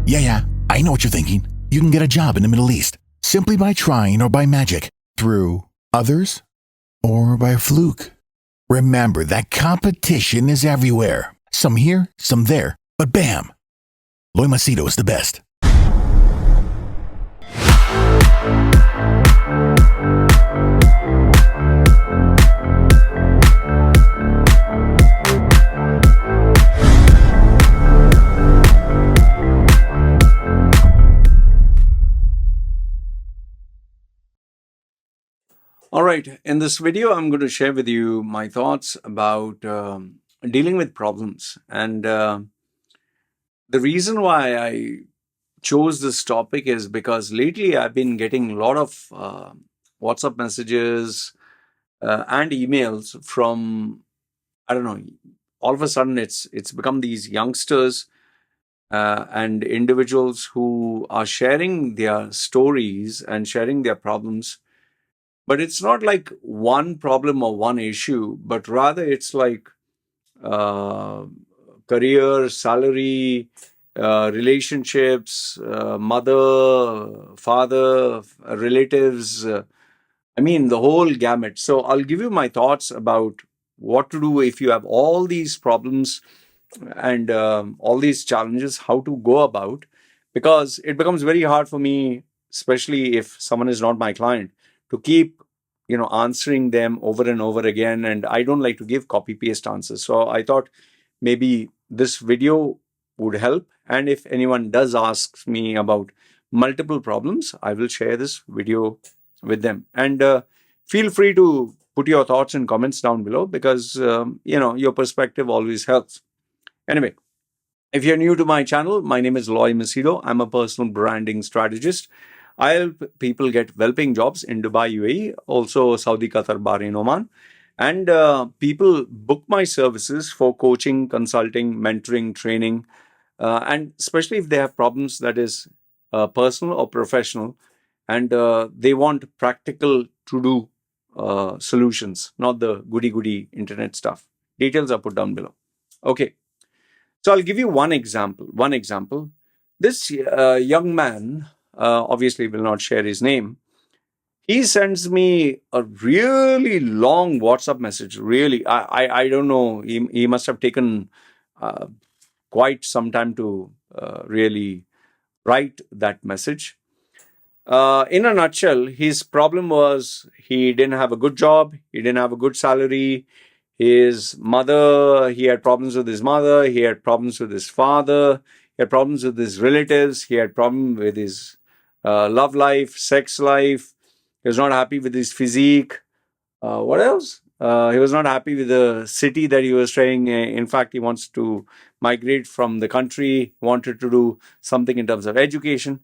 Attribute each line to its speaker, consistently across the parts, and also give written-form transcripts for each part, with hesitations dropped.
Speaker 1: Yeah, I know what you're thinking. You can get a job in the Middle East simply by trying or by magic, through others or by fluke. Remember that competition is everywhere. Some here, some there, but bam! Loy Machedo is the best.
Speaker 2: All right, in this video, I'm going to share with you my thoughts about dealing with problems. And the reason why I chose this topic is because lately I've been getting a lot of WhatsApp messages and emails from, I don't know, all of a sudden it's become these youngsters and individuals who are sharing their stories and sharing their problems. But it's not like one problem or one issue, but rather it's like uh, career, salary, relationships, mother, father, relatives. I mean, the whole gamut. So I'll give you my thoughts about what to do if you have all these problems and all these challenges, how to go about, because it becomes very hard for me, especially if someone is not my client, to keep answering them over and over again, and I don't like to give copy paste answers. So I thought maybe this video would help, and if anyone does ask me about multiple problems, I will share this video with them. And feel free to put your thoughts and comments down below, because your perspective always helps. Anyway, if you're new to my channel, my name is Loy Machedo. I'm a personal branding strategist. I help people get well-paying jobs in Dubai, UAE, also Saudi, Qatar, Bahrain, Oman. And people book my services for coaching, consulting, mentoring, training, and especially if they have problems that is personal or professional, and they want practical to-do solutions, not the goody-goody internet stuff. Details are put down below. Okay. So I'll give you one example. This young man, obviously will not share his name, he sends me a really long WhatsApp message. Really, I don't know. He must have taken quite some time to really write that message. In a nutshell, his problem was he didn't have a good job. He didn't have a good salary. His mother, he had problems with his mother. He had problems with his father. He had problems with his relatives. He had problems with his love life, sex life. He was not happy with his physique. What else? He was not happy with the city that he was staying in. In fact, he wants to migrate from the country, wanted to do something in terms of education.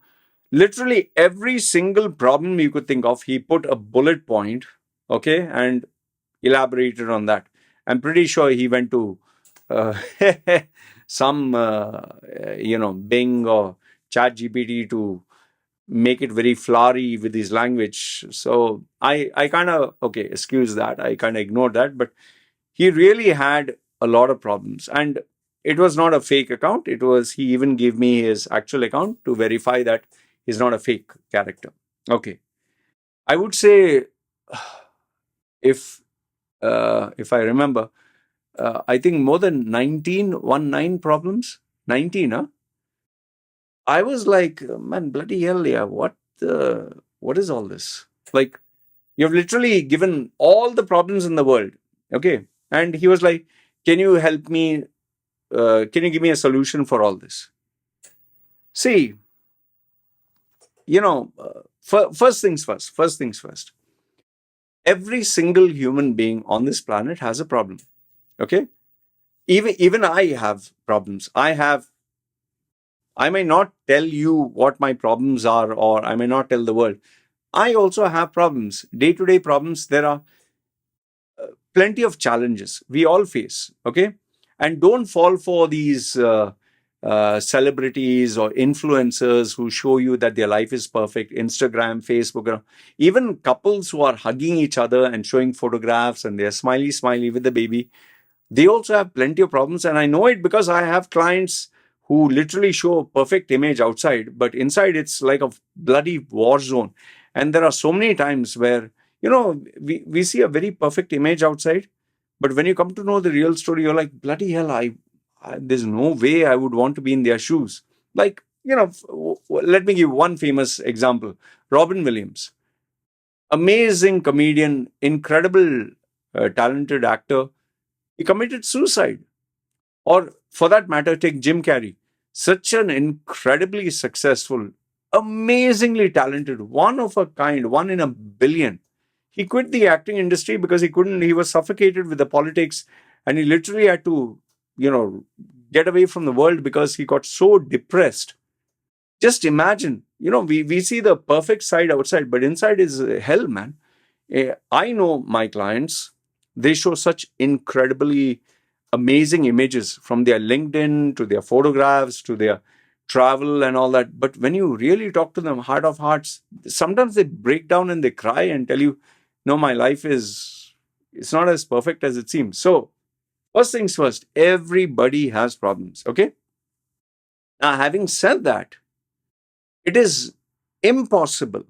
Speaker 2: Literally every single problem you could think of, he put a bullet point, okay, and elaborated on that. I'm pretty sure he went to some, Bing or Chat GPT to make it very flowery with his language. So I kind of, okay, excuse that. I kind of ignored that. But he really had a lot of problems. And it was not a fake account. He even gave me his actual account to verify that he's not a fake character. Okay. I would say, if I remember, I think more than 19 problems. 19, huh? I was like, man, bloody hell, yeah, what is all this? Like, you've literally given all the problems in the world, okay? And he was like, can you help me? Can you give me a solution for all this? See, first things first. Every single human being on this planet has a problem, okay? Even I have problems. I may not tell you what my problems are, or I may not tell the world. I also have problems, day-to-day problems. There are plenty of challenges we all face, okay? And don't fall for these celebrities or influencers who show you that their life is perfect. Instagram, Facebook, even couples who are hugging each other and showing photographs and they're smiley with the baby, they also have plenty of problems. And I know it because I have clients who literally show a perfect image outside, but inside it's like a bloody war zone. And there are so many times where, we see a very perfect image outside, but when you come to know the real story, you're like, bloody hell, there's no way I would want to be in their shoes. Like, let me give one famous example. Robin Williams, amazing comedian, incredible, talented actor. He committed suicide. Or for that matter, take Jim Carrey. Such an incredibly successful, amazingly talented, one of a kind, one in a billion. He quit the acting industry because he was suffocated with the politics, and he literally had to, you know, get away from the world because he got so depressed. Just imagine, we see the perfect side outside, but inside is hell, man. I know my clients, they show such incredibly amazing images from their LinkedIn to their photographs to their travel and all that. But when you really talk to them, heart of hearts, sometimes they break down and they cry and tell you, no, my life it's not as perfect as it seems. So, first things first, everybody has problems. Okay. Now, having said that, it is impossible.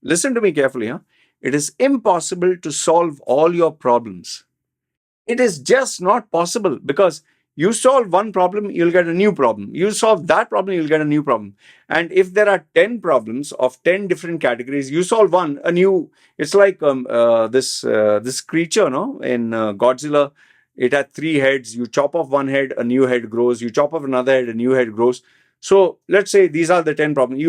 Speaker 2: Listen to me carefully, huh? It is impossible to solve all your problems. It is just not possible, because you solve one problem, you'll get a new problem. You solve that problem, you'll get a new problem. And if there are 10 problems of 10 different categories, you solve one, a new. It's like this creature, no, in Godzilla. It had 3 heads. You chop off one head, a new head grows. You chop off another head, a new head grows. So let's say these are the 10 problems.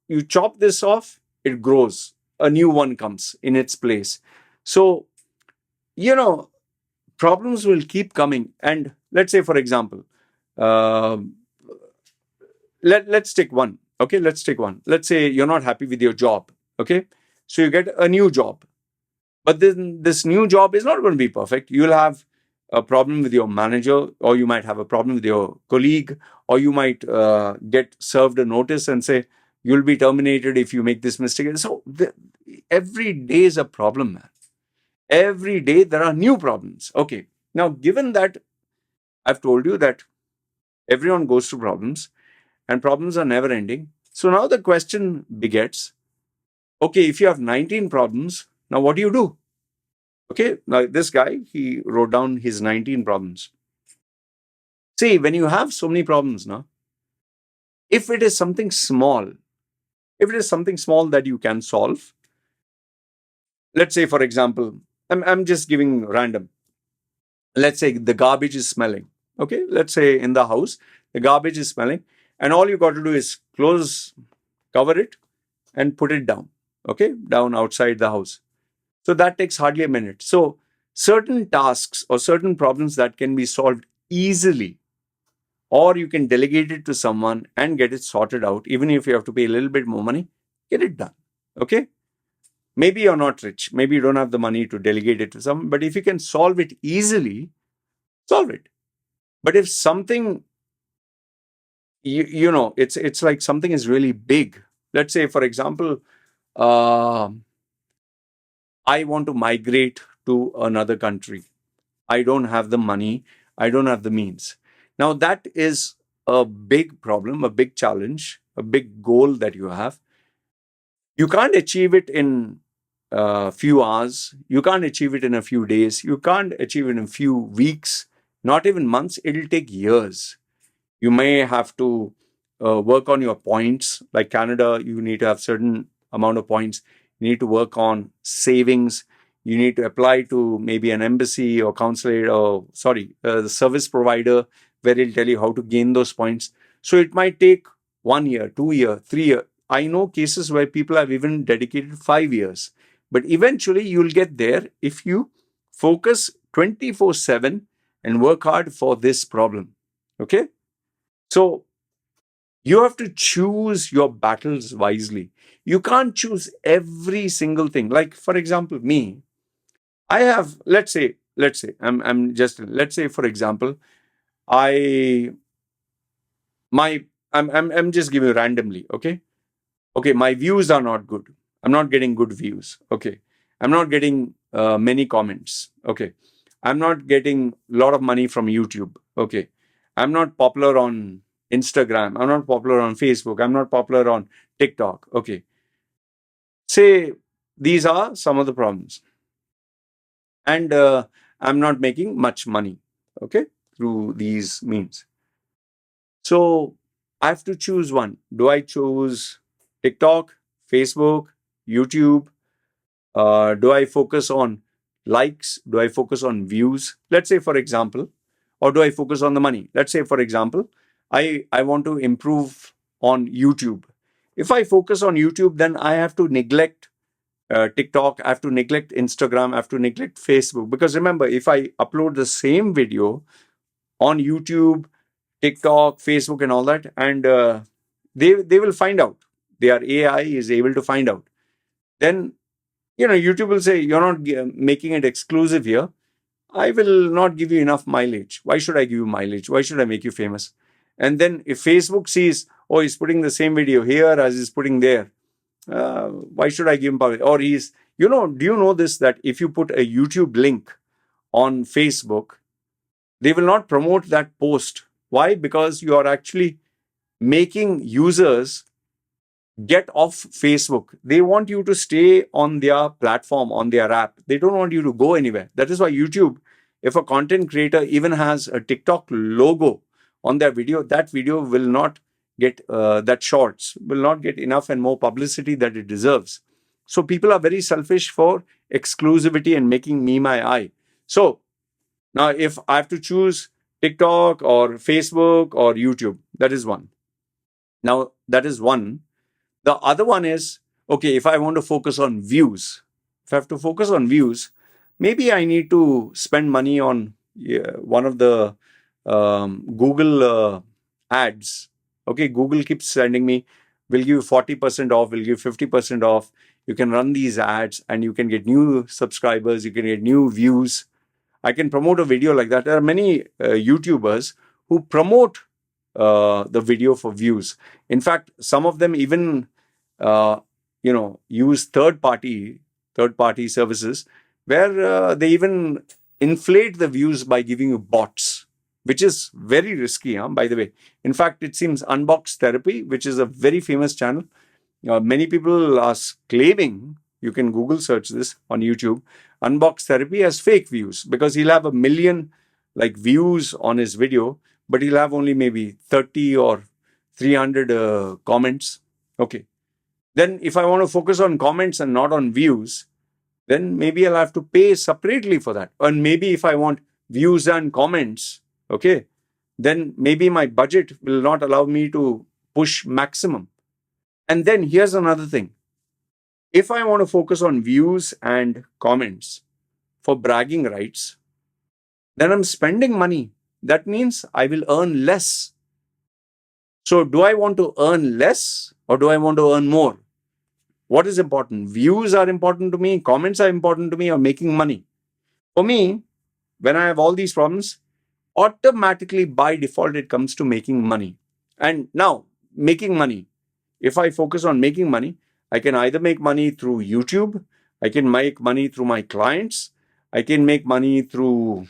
Speaker 2: You chop this off, it grows. A new one comes in its place. So, you know, problems will keep coming. And let's say, for example, uh, let's take one. Okay, let's take one. Let's say you're not happy with your job. Okay, so you get a new job, but then this new job is not going to be perfect. You'll have a problem with your manager, or you might have a problem with your colleague, or you might get served a notice and say you'll be terminated if you make this mistake. So every day is a problem, man. Every day there are new problems. Okay, now given that I've told you that everyone goes through problems and problems are never ending, so now the question begets, okay, if you have 19 problems, now what do you do? Okay, now this guy, he wrote down his 19 problems. See, when you have so many problems now, if it is something small, if it is something small that you can solve, let's say, for example, I'm just giving random. Let's say the garbage is smelling. Okay, let's say in the house, the garbage is smelling, and all you got to do is cover it, and put it down. Okay, down outside the house. So that takes hardly a minute. So certain tasks or certain problems that can be solved easily, or you can delegate it to someone and get it sorted out, even if you have to pay a little bit more money, get it done. Okay. Maybe you're not rich. Maybe you don't have the money to delegate it to someone, but if you can solve it easily, solve it. But if something, it's like something is really big. Let's say, for example, uh, I want to migrate to another country. I don't have the money. I don't have the means. Now, that is a big problem, a big challenge, a big goal that you have. You can't achieve it in a few hours. You can't achieve it in a few days. You can't achieve it in a few weeks, not even months. It'll take years. You may have to work on your points. Like Canada, you need to have certain amount of points. You need to work on savings. You need to apply to maybe an embassy or consulate, or the service provider, where it'll tell you how to gain those points. So it might take 1 year, 2 year, 3 year. I know cases where people have even dedicated 5 years. But eventually you'll get there if you focus 24/7 and work hard for this problem. Okay? So you have to choose your battles wisely. You can't choose every single thing. Like, for example, me, I have, let's say, for example, I, my, I'm just giving you randomly. Okay. Okay. My views are not good. I'm not getting good views. Okay. I'm not getting many comments. Okay. I'm not getting a lot of money from YouTube. Okay. I'm not popular on Instagram. I'm not popular on Facebook. I'm not popular on TikTok. Okay. Say these are some of the problems. And I'm not making much money, okay, through these means. So I have to choose one. Do I choose TikTok, Facebook, YouTube? Do I focus on likes? Do I focus on views? Let's say, for example, or do I focus on the money? Let's say, for example, I want to improve on YouTube. If I focus on YouTube, then I have to neglect TikTok, I have to neglect Instagram, I have to neglect Facebook. Because remember, if I upload the same video on YouTube, TikTok, Facebook, and all that, and they will find out. Their AI is able to find out. Then YouTube will say you're not making it exclusive here. I will not give you enough mileage. Why should I give you mileage? Why should I make you famous? And then if Facebook sees, oh, he's putting the same video here as he's putting there, why should I give him power? Or he's, do you know this, that if you put a YouTube link on Facebook, they will not promote that post. Why? Because you are actually making users get off Facebook. They want you to stay on their platform, on their app. They don't want you to go anywhere. That is why YouTube, if a content creator even has a TikTok logo on their video, that video will not get, that shorts will not get enough and more publicity that it deserves. So people are very selfish for exclusivity and making me my eye. So now if I have to choose TikTok or Facebook or YouTube, that is one. Now that is one. The other one is, okay, if I want to focus on views, if I have to focus on views, maybe I need to spend money on one of the Google ads. Okay, Google keeps sending me, we'll give you 40% off, we'll give you 50% off. You can run these ads and you can get new subscribers, you can get new views. I can promote a video like that. There are many YouTubers who promote the video for views. In fact, some of them even use third party services where they even inflate the views by giving you bots, which is very risky, by the way. In fact, it seems Unbox Therapy, which is a very famous channel, many people are claiming, you can Google search this on YouTube, Unbox Therapy has fake views, because he'll have 1 million views on his video, but he'll have only maybe 30 or 300 comments. Okay. Then if I want to focus on comments and not on views, then maybe I'll have to pay separately for that. And maybe if I want views and comments, okay, then maybe my budget will not allow me to push maximum. And then here's another thing. If I want to focus on views and comments for bragging rights, then I'm spending money. That means I will earn less. So do I want to earn less or do I want to earn more? What is important? Views are important to me, comments are important to me, or making money? For me, when I have all these problems, automatically by default it comes to making money. And now, making money. If I focus on making money, I can either make money through YouTube, I can make money through my clients, I can make money through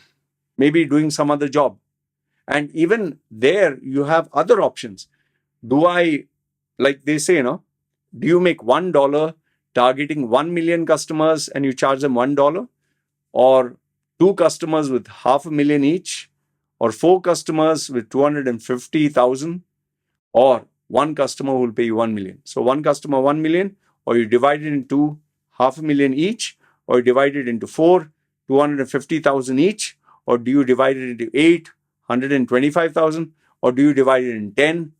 Speaker 2: maybe doing some other job. And even there, you have other options. Do I, like they say, do you make $1 targeting 1 million customers and you charge them $1? Or 2 customers with 500,000 each? Or 4 customers with 250,000? Or 1 customer will pay you 1 million. So 1 customer, 1 million, or you divide it into 500,000 each, or you divide it into 4, 250,000 each, or do you divide it into 8, 125,000, or do you divide it in 10,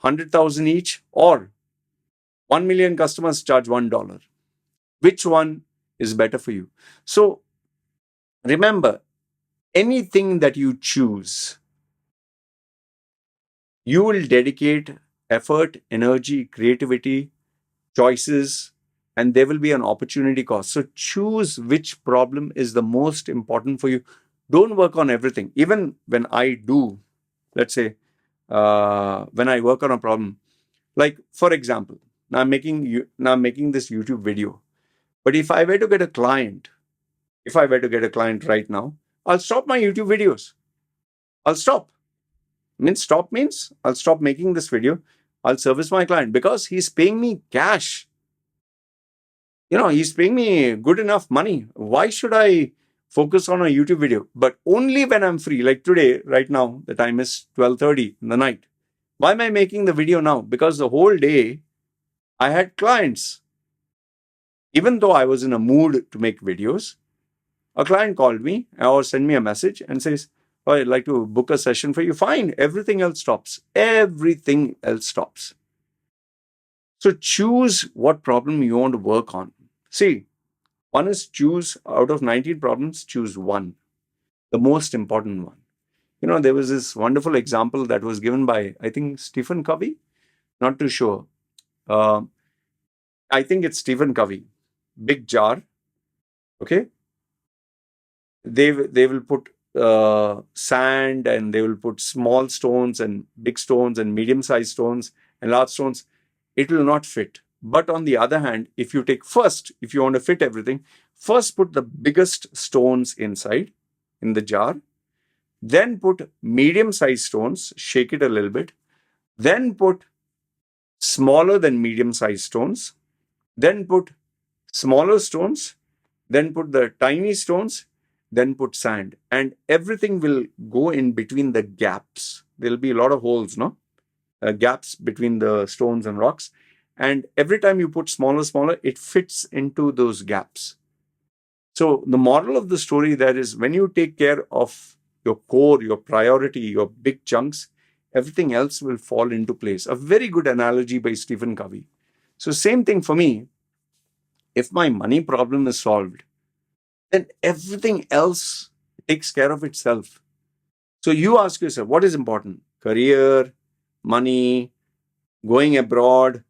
Speaker 2: 100,000 each, or 1 million customers charge $1. Which one is better for you? So remember, anything that you choose, you will dedicate effort, energy, creativity, choices, and there will be an opportunity cost. So choose which problem is the most important for you. Don't work on everything. Even when I do, let's say, when I work on a problem, like for example, now I'm making this YouTube video. But if I were to get a client, right now, I'll stop my YouTube videos. I'll stop. means I'll stop making this video. I'll service my client because he's paying me cash. He's paying me good enough money. Why should I focus on a YouTube video? But only when I'm free. Like today, right now, the time is 12:30 in the night. Why am I making the video now? Because the whole day I had clients. Even though I was in a mood to make videos, a client called me or sent me a message and says, "Oh, I'd like to book a session for you." Fine. Everything else stops. Everything else stops. So choose what problem you want to work on. See, one is choose out of 19 problems, choose one, the most important one. There was this wonderful example that was given by, I think, Stephen Covey. Not too sure. Uh, I think it's Stephen Covey. Big jar. Okay. They will put sand, and they will put small stones and big stones and medium-sized stones and large stones. It will not fit. But on the other hand, if you want to fit everything, first put the biggest stones inside in the jar, then put medium-sized stones, shake it a little bit, then put smaller than medium-sized stones, then put smaller stones, then put the tiny stones, then put sand, and everything will go in between the gaps. There'll be a lot of holes, gaps between the stones and rocks. And every time you put smaller, it fits into those gaps. So the moral of the story there is, when you take care of your core, your priority, your big chunks, everything else will fall into place. A very good analogy by Stephen Covey. So same thing for me. If my money problem is solved, then everything else takes care of itself. So you ask yourself, what is important? Career, money, going abroad.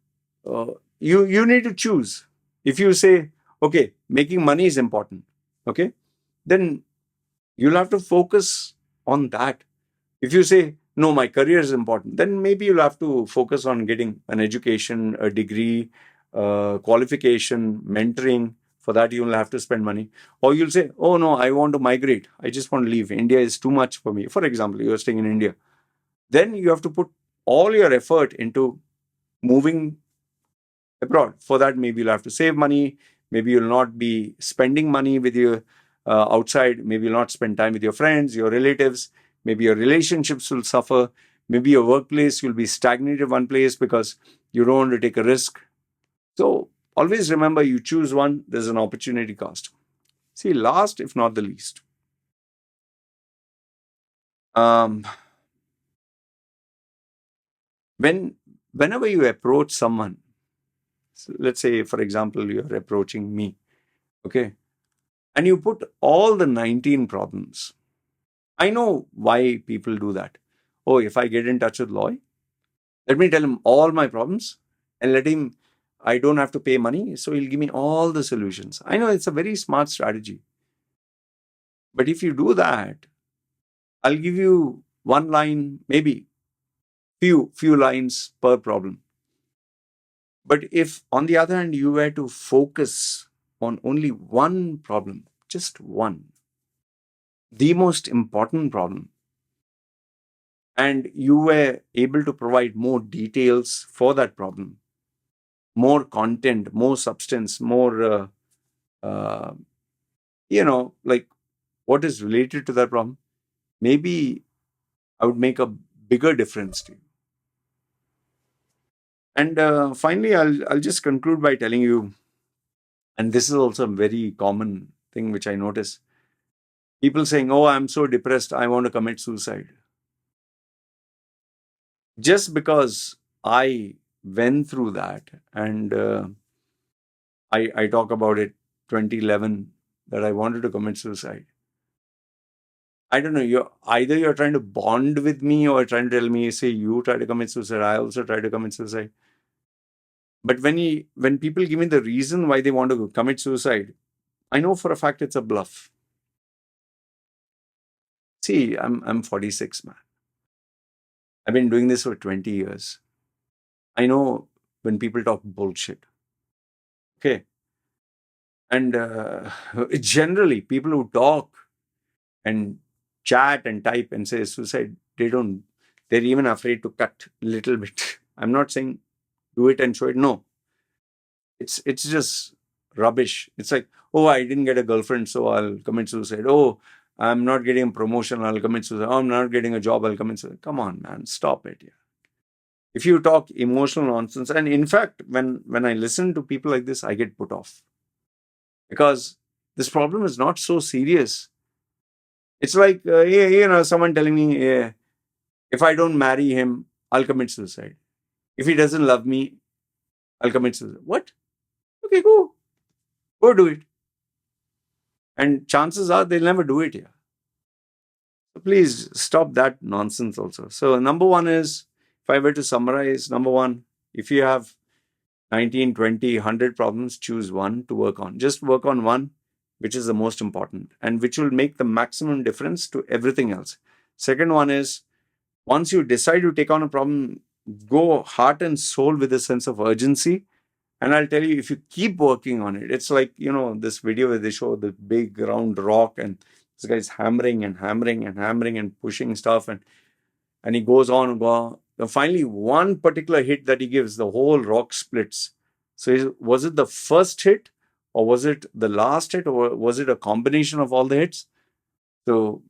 Speaker 2: You need to choose. If you say, okay, making money is important, okay, then you'll have to focus on that. If you say, no, my career is important, then maybe you'll have to focus on getting an education, a degree, qualification, mentoring. For that, you'll have to spend money. Or you'll say, oh no, I want to migrate. I just want to leave. India is too much for me. For example, you're staying in India. Then you have to put all your effort into moving abroad. For that, maybe you'll have to save money. Maybe you'll not be spending money with you outside. Maybe you'll not spend time with your friends, your relatives. Maybe your relationships will suffer. Maybe your workplace will be stagnant in one place because you don't want to take a risk. So always remember, you choose one, there's an opportunity cost. See, last, if not the least, whenever you approach someone, so let's say, for example, you're approaching me, okay, and you put all the 19 problems. I know why people do that. Oh, if I get in touch with Loy, let me tell him all my problems and I don't have to pay money, so he'll give me all the solutions. I know it's a very smart strategy. But if you do that, I'll give you one line, maybe few lines per problem. But if, on the other hand, you were to focus on only one problem, just one, the most important problem, and you were able to provide more details for that problem, more content, more substance, more, like what is related to that problem, maybe I would make a bigger difference to you. And finally, I'll just conclude by telling you, and this is also a very common thing which I notice. People saying, oh, I'm so depressed, I want to commit suicide. Just because I went through that, and I talk about it 2011, that I wanted to commit suicide. I don't know, you're trying to bond with me, or trying to tell me, say, you try to commit suicide, I also try to commit suicide. But when people give me the reason why they want to commit suicide, I know for a fact it's a bluff. See, I'm 46, man. I've been doing this for 20 years. I know when people talk bullshit. Okay. And generally, people who talk and chat and type and say suicide, they don't they're even afraid to cut a little bit. I'm not saying do it and show it. No, it's just rubbish. It's like, oh, I didn't get a girlfriend, so I'll commit suicide. Oh, I'm not getting a promotion, I'll commit suicide. Oh, I'm not getting a job, I'll commit suicide. Come on, man, stop it. Yeah. If you talk emotional nonsense, and in fact, when I listen to people like this, I get put off because this problem is not so serious. It's like, someone telling me, if I don't marry him, I'll commit suicide. If he doesn't love me, I'll commit suicide. What? Okay, go do it. And chances are they'll never do it. Yeah. So please stop that nonsense also. So number one is, if I were to summarize, number one, if you have 19, 20, 100 problems, choose one to work on. Just work on one, which is the most important and which will make the maximum difference to everything else. Second one is, once you decide to take on a problem, go heart and soul with a sense of urgency. And I'll tell you, if you keep working on it, it's like, this video where they show the big round rock and this guy's hammering and hammering and hammering and pushing stuff. And he goes on and go. Finally, one particular hit that he gives, the whole rock splits. So was it the first hit or was it the last hit or was it a combination of all the hits? So,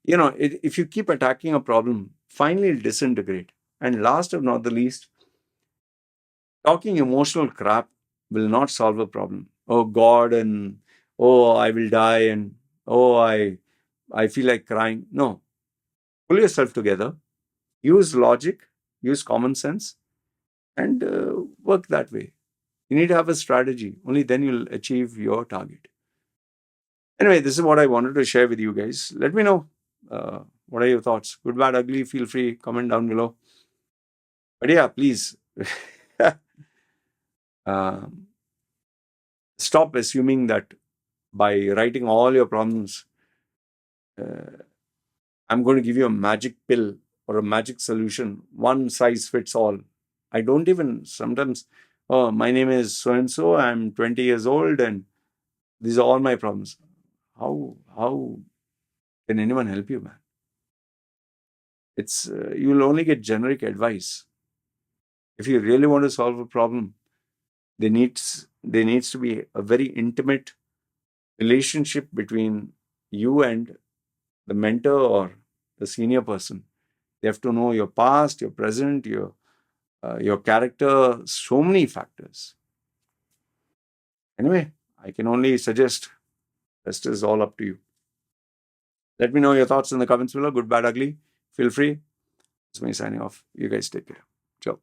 Speaker 2: if you keep attacking a problem, finally it'll disintegrate. And last but not the least, talking emotional crap will not solve a problem. Oh God, and oh, I will die, and oh, I feel like crying. No. Pull yourself together, use logic, use common sense, and work that way. You need to have a strategy. Only then you'll achieve your target. Anyway, this is what I wanted to share with you guys. Let me know what are your thoughts. Good, bad, ugly. Feel free, comment down below. But yeah, please stop assuming that by writing all your problems, I'm going to give you a magic pill or a magic solution. One size fits all. I don't even sometimes, oh, my name is so-and-so, I'm 20 years old, and these are all my problems. How can anyone help you, man? It's you'll only get generic advice. If you really want to solve a problem, there needs to be a very intimate relationship between you and the mentor or the senior person. They have to know your past, your present, your character, so many factors. Anyway, I can only suggest, rest is all up to you. Let me know your thoughts in the comments below. Good, bad, ugly. Feel free. It's me signing off. You guys take care. Ciao.